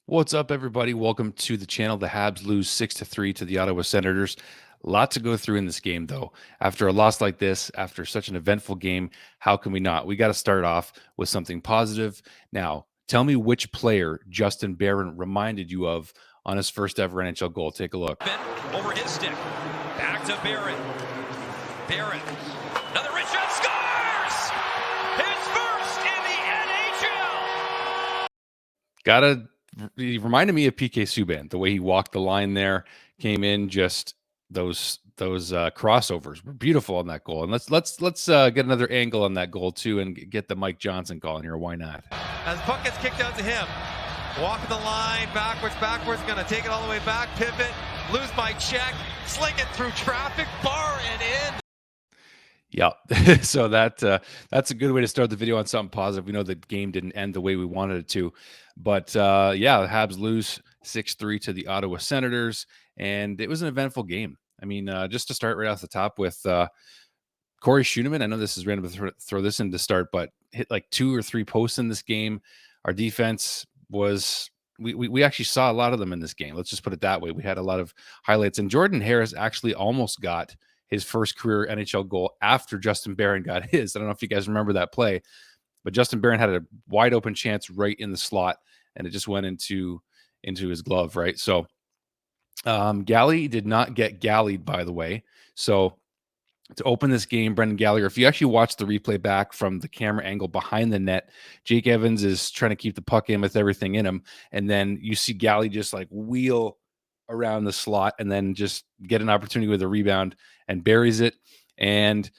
What's up, everybody? Welcome to the channel. The Habs lose 6-3 to the Ottawa Senators. A lot to go through in this game, though. After a loss like this, after such an eventful game, how can we not? We got to start off with something positive. Now, tell me which player Justin Barron reminded you of on his first ever NHL goal. Take a look. Over his stick. Back to Barron. Barron. Another rich shot. Scores! His first in the NHL! He reminded me of PK Subban, the way he walked the line there, came in, just those crossovers were beautiful on that goal. And let's get another angle on that goal too, and get the Mike Johnson call in here. Why not? As the puck gets kicked out to him, walking the line backwards, going to take it all the way back, pivot, lose my check, sling it through traffic, bar and in. Yeah, so that's a good way to start the video on something positive. We know the game didn't end the way we wanted it to, but yeah, the Habs lose 6-3 to the Ottawa Senators, and it was an eventful game. I mean, just to start right off the top with Corey Schooneman. I know this is random to throw this in to start, but hit like 2 or 3 posts in this game. Our defense was we actually saw a lot of them in this game. Let's just put it that way. We had a lot of highlights, and Jordan Harris actually almost got his first career NHL goal after Justin Barron got his. I don't know if you guys remember that play, but Justin Barron had a wide open chance right in the slot, and it just went into his glove, right? So Gallyed did not get Gallyed, by the way. So to open this game, Brendan Gallagher, if you actually watch the replay back from the camera angle behind the net, Jake Evans is trying to keep the puck in with everything in him. And then you see Gallyed just like wheel around the slot and then just get an opportunity with a rebound and buries it. And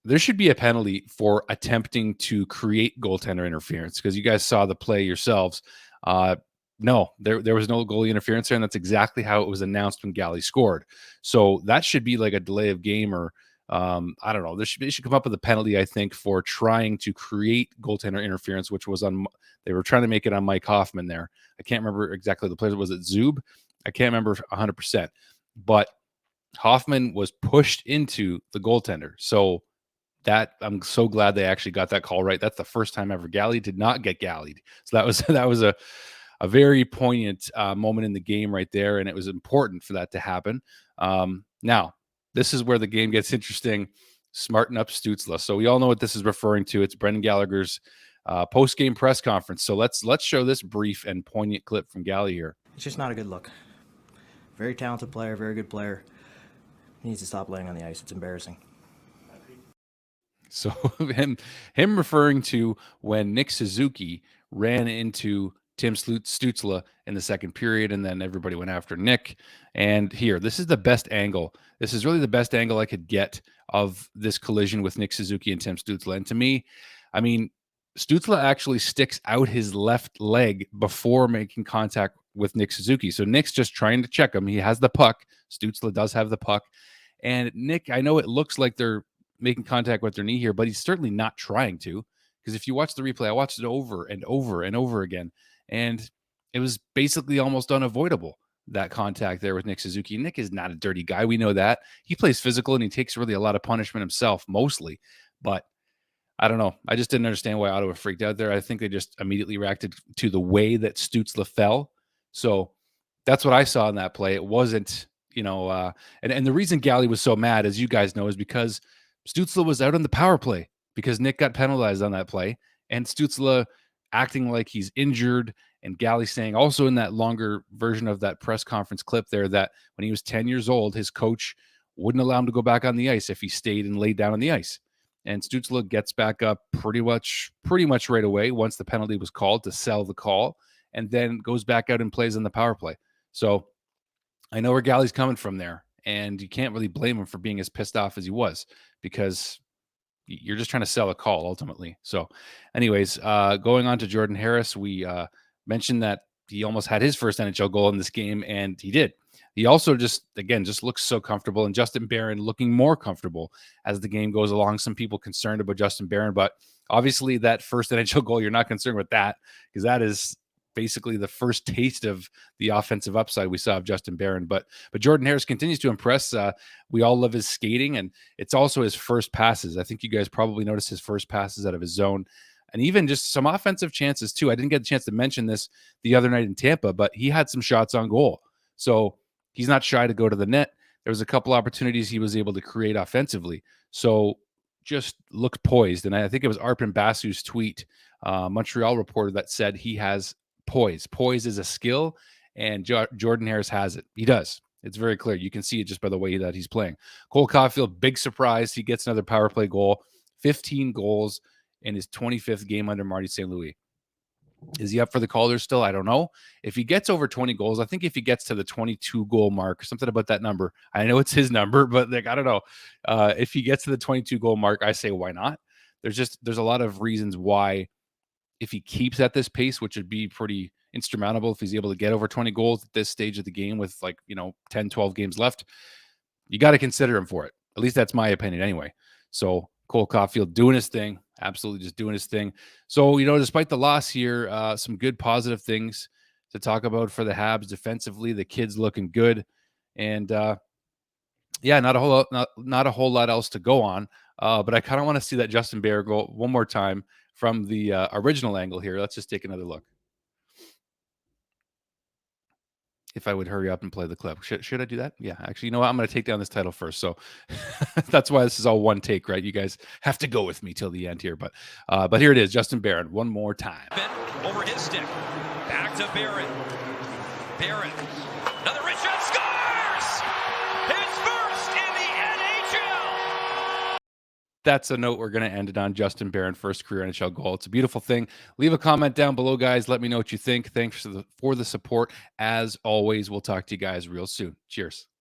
there should be a penalty for attempting to create goaltender interference, because you guys saw the play yourselves. No, there was no goalie interference there, and that's exactly how it was announced when Galley scored. So that should be like a delay of game, or I don't know. They should come up with a penalty, I think, for trying to create goaltender interference, which was on. They were trying to make it on Mike Hoffman there. I can't remember exactly the player. Was it Zub? I can't remember 100%. But Hoffman was pushed into the goaltender. So that I'm so glad they actually got that call right. That's the first time ever. Galley did not get Gallied. So that was a very poignant moment in the game right there, and it was important for that to happen. Now, this is where the game gets interesting. Smarten up Stutzle. So we all know what this is referring to. It's Brendan Gallagher's post-game press conference. So let's show this brief and poignant clip from Gallyed here. It's just not a good look. Very talented player, very good player. He needs to stop laying on the ice. It's embarrassing. So him referring to when Nick Suzuki ran into Tim Stutzle in the second period, and then everybody went after Nick. And here, this is the best angle. This is really the best angle I could get of this collision with Nick Suzuki and Tim Stutzle. And to me, I mean, Stutzle actually sticks out his left leg before making contact with Nick Suzuki. So Nick's just trying to check him. He has the puck. Stutzle does have the puck. And Nick, I know it looks like they're making contact with their knee here, but he's certainly not trying to. Because if you watch the replay, I watched it over and over and over again, and it was basically almost unavoidable, that contact there with Nick Suzuki. Nick is not a dirty guy. We know that. He plays physical, and he takes really a lot of punishment himself, mostly. But I don't know. I just didn't understand why Ottawa freaked out there. I think they just immediately reacted to the way that Stutzle fell. So that's what I saw in that play. It wasn't, and the reason Gallyed was so mad, as you guys know, is because Stutzle was out on the power play because Nick got penalized on that play, and Stutzle acting like he's injured, and Gallyed saying also in that longer version of that press conference clip there that when he was 10 years old, his coach wouldn't allow him to go back on the ice if he stayed and laid down on the ice. And Stutzle gets back up pretty much right away once the penalty was called to sell the call, and then goes back out and plays on the power play. So I know where Gally's coming from there, and you can't really blame him for being as pissed off as he was, because you're just trying to sell a call ultimately. So anyways, going on to Jordan Harris, we mentioned that he almost had his first NHL goal in this game, and he did. He also just looks so comfortable, and Justin Barron looking more comfortable as the game goes along. Some people concerned about Justin Barron, but obviously that first NHL goal, you're not concerned with that, because that is basically the first taste of the offensive upside we saw of Justin Barron. But Jordan Harris continues to impress. We all love his skating, and it's also his first passes. I think you guys probably noticed his first passes out of his zone. and even just some offensive chances too. I didn't get a chance to mention this the other night in Tampa, but he had some shots on goal. So he's not shy to go to the net. There was a couple opportunities he was able to create offensively. So just looked poised. And I think it was Arpin Basu's tweet, Montreal reporter, that said he has poise. Poise is a skill, and Jordan Harris has it. He does. It's very clear. You can see it just by the way that he's playing. Cole Caufield, big surprise. He gets another power play goal, 15 goals in his 25th game under Marty St. Louis. Is he up for the Calder still? I don't know. If he gets over 20 goals, I think if he gets to the 22 goal mark, something about that number, I know it's his number, but like, I don't know. If he gets to the 22 goal mark, I say, why not? There's a lot of reasons why, if he keeps at this pace, which would be pretty insurmountable if he's able to get over 20 goals at this stage of the game with 10, 12 games left, you got to consider him for it. At least that's my opinion anyway. So Cole Caufield doing his thing, absolutely just doing his thing. So, despite the loss here, some good positive things to talk about for the Habs defensively. The kids looking good. And not a whole lot else to go on. But I kind of want to see that Justin Barron goal one more time from the original angle here. Let's just take another look. If I would hurry up and play the clip. Should I do that? Yeah, actually, you know what? I'm going to take down this title first. So that's why this is all one take, right? You guys have to go with me till the end here. But here it is, Justin Barron, one more time. Over his stick. Back to Barron. Barron. Another wrist shot. Scores! His first in the NHL! That's a note we're going to end it on. Justin Barron, first career NHL goal. It's a beautiful thing. Leave a comment down below, guys. Let me know what you think. Thanks for the support. As always, we'll talk to you guys real soon. Cheers.